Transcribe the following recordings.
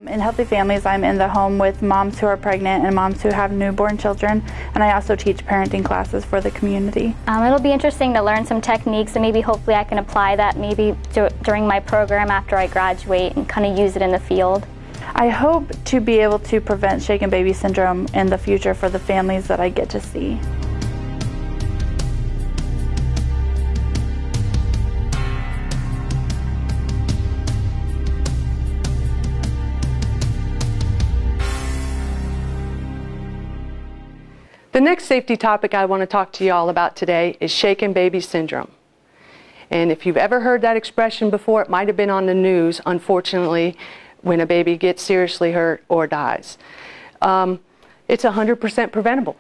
In Healthy Families, I'm in the home with moms who are pregnant and moms who have newborn children, and I also teach parenting classes for the community. It'll be interesting to learn some techniques, and maybe hopefully I can apply that maybe during my program after I graduate and kind of use it in the field. I hope to be able to prevent shaken baby syndrome in the future for the families that I get to see. The next safety topic I want to talk to you all about today is shaken baby syndrome. And if you've ever heard that expression before, it might have been on the news, unfortunately, when a baby gets seriously hurt or dies. It's 100% preventable.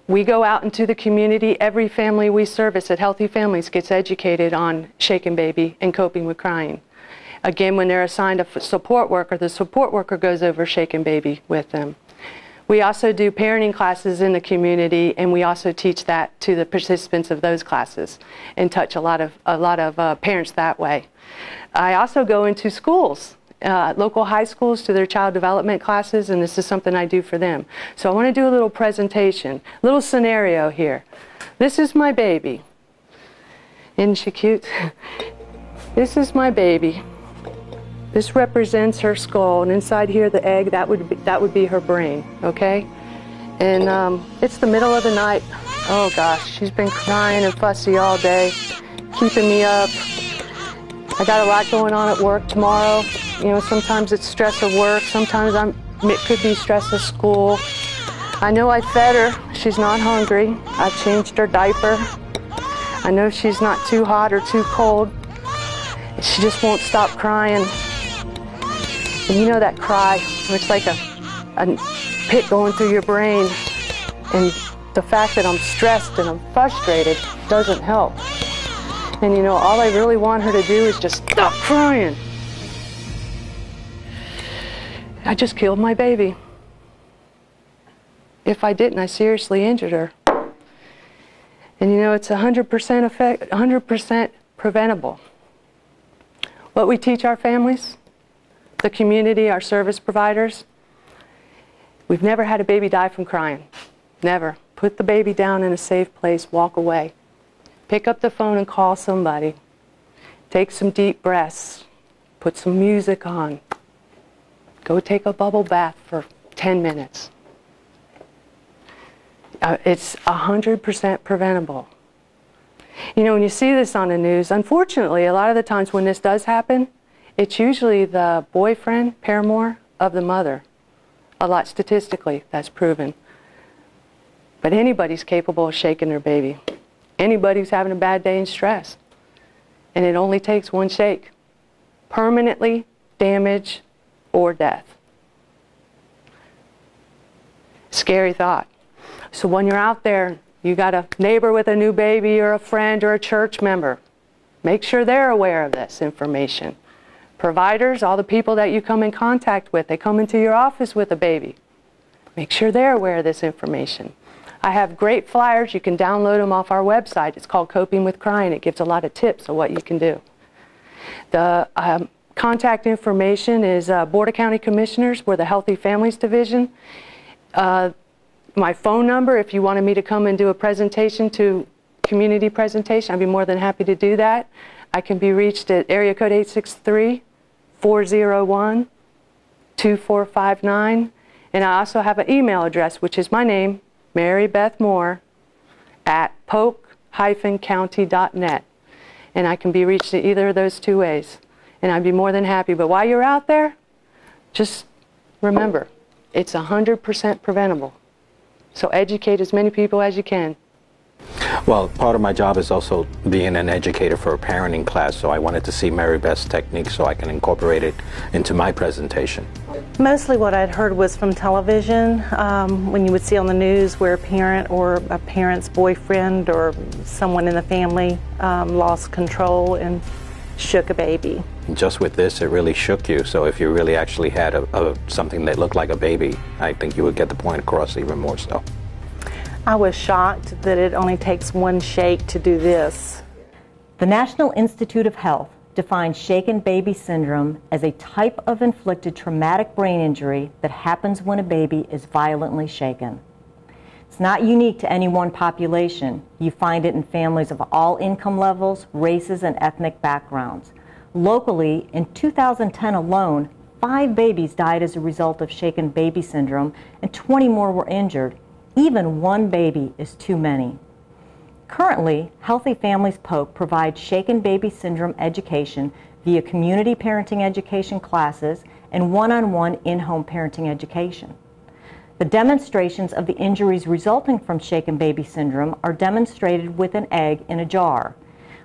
We go out into the community. Every family we service at Healthy Families gets educated on shaken baby and coping with crying. Again, when they're assigned a support worker, the support worker goes over shaken baby with them. We also do parenting classes in the community, and we also teach that to the participants of those classes and touch a lot of parents that way. I also go into schools, local high schools, to their child development classes, and this is something I do for them. So I want to do a little presentation, a little scenario here. This is my baby. Isn't she cute? This is my baby. This represents her skull, and inside here, the egg, that would be her brain, okay? And it's the middle of the night. Oh gosh, she's been crying and fussy all day, keeping me up. I got a lot going on at work tomorrow. You know, sometimes it's stress of work, sometimes it could be stress of school. I know I fed her, she's not hungry. I changed her diaper. I know she's not too hot or too cold. She just won't stop crying. And you know that cry, it's like a pit going through your brain. And the fact that I'm stressed and I'm frustrated doesn't help. And you know, all I really want her to do is just stop crying. I just killed my baby. If I didn't, I seriously injured her. And you know, it's 100% preventable. What we teach our families, the community, our service providers, we've never had a baby die from crying. Never. Put the baby down in a safe place, walk away. Pick up the phone and call somebody. Take some deep breaths. Put some music on. Go take a bubble bath for 10 minutes. It's 100% preventable. You know, when you see this on the news, unfortunately, a lot of the times when this does happen, it's usually the boyfriend, paramour of the mother. A lot statistically, that's proven. But anybody's capable of shaking their baby. Anybody who's having a bad day and stress. And it only takes one shake. Permanently damage or death. Scary thought. So when you're out there, you got a neighbor with a new baby or a friend or a church member, make sure they're aware of this information. Providers, all the people that you come in contact with, they come into your office with a baby. Make sure they're aware of this information. I have great flyers. You can download them off our website. It's called Coping with Crying. It gives a lot of tips on what you can do. The contact information is Board of County Commissioners. We're the Healthy Families Division. My phone number, if you wanted me to come and do a presentation, community presentation, I'd be more than happy to do that. I can be reached at area code 863-401-2459. And I also have an email address, which is my name, Mary Beth Moore, at polk-county.net. And I can be reached in either of those two ways. And I'd be more than happy. But while you're out there, just remember, it's 100% preventable. So educate as many people as you can. Well, part of my job is also being an educator for a parenting class, so I wanted to see Mary Beth's technique so I can incorporate it into my presentation. Mostly what I'd heard was from television, when you would see on the news where a parent or a parent's boyfriend or someone in the family lost control and shook a baby. Just with this, it really shook you, so if you really actually had something that looked like a baby, I think you would get the point across even more so. I was shocked that it only takes one shake to do this. The National Institute of Health defines shaken baby syndrome as a type of inflicted traumatic brain injury that happens when a baby is violently shaken. It's not unique to any one population. You find it in families of all income levels, races, and ethnic backgrounds. Locally, in 2010 alone, 5 babies died as a result of shaken baby syndrome and 20 more were injured. Even 1 baby is too many. Currently, Healthy Families Polk provides shaken baby syndrome education via community parenting education classes and one-on-one in-home parenting education. The demonstrations of the injuries resulting from shaken baby syndrome are demonstrated with an egg in a jar.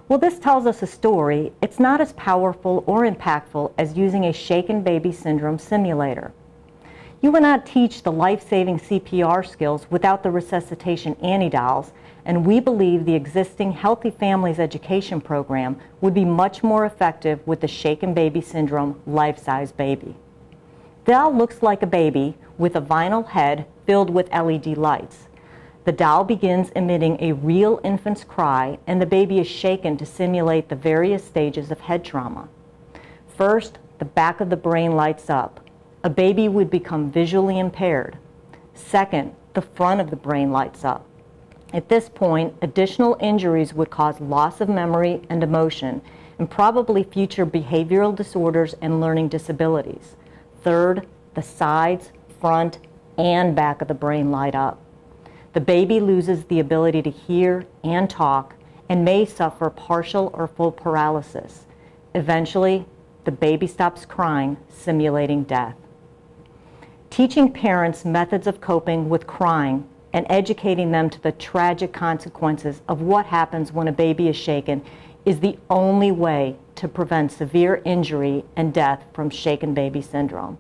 While this tells us a story, it's not as powerful or impactful as using a shaken baby syndrome simulator. You will not teach the life-saving CPR skills without the resuscitation anti-dolls, and we believe the existing Healthy Families education program would be much more effective with the shaken baby syndrome life-size baby. The doll looks like a baby with a vinyl head filled with LED lights. The doll begins emitting a real infant's cry, and the baby is shaken to simulate the various stages of head trauma. First, the back of the brain lights up. A baby would become visually impaired. Second, the front of the brain lights up. At this point, additional injuries would cause loss of memory and emotion, and probably future behavioral disorders and learning disabilities. Third, the sides, front, and back of the brain light up. The baby loses the ability to hear and talk and may suffer partial or full paralysis. Eventually, the baby stops crying, simulating death. Teaching parents methods of coping with crying and educating them to the tragic consequences of what happens when a baby is shaken is the only way to prevent severe injury and death from shaken baby syndrome.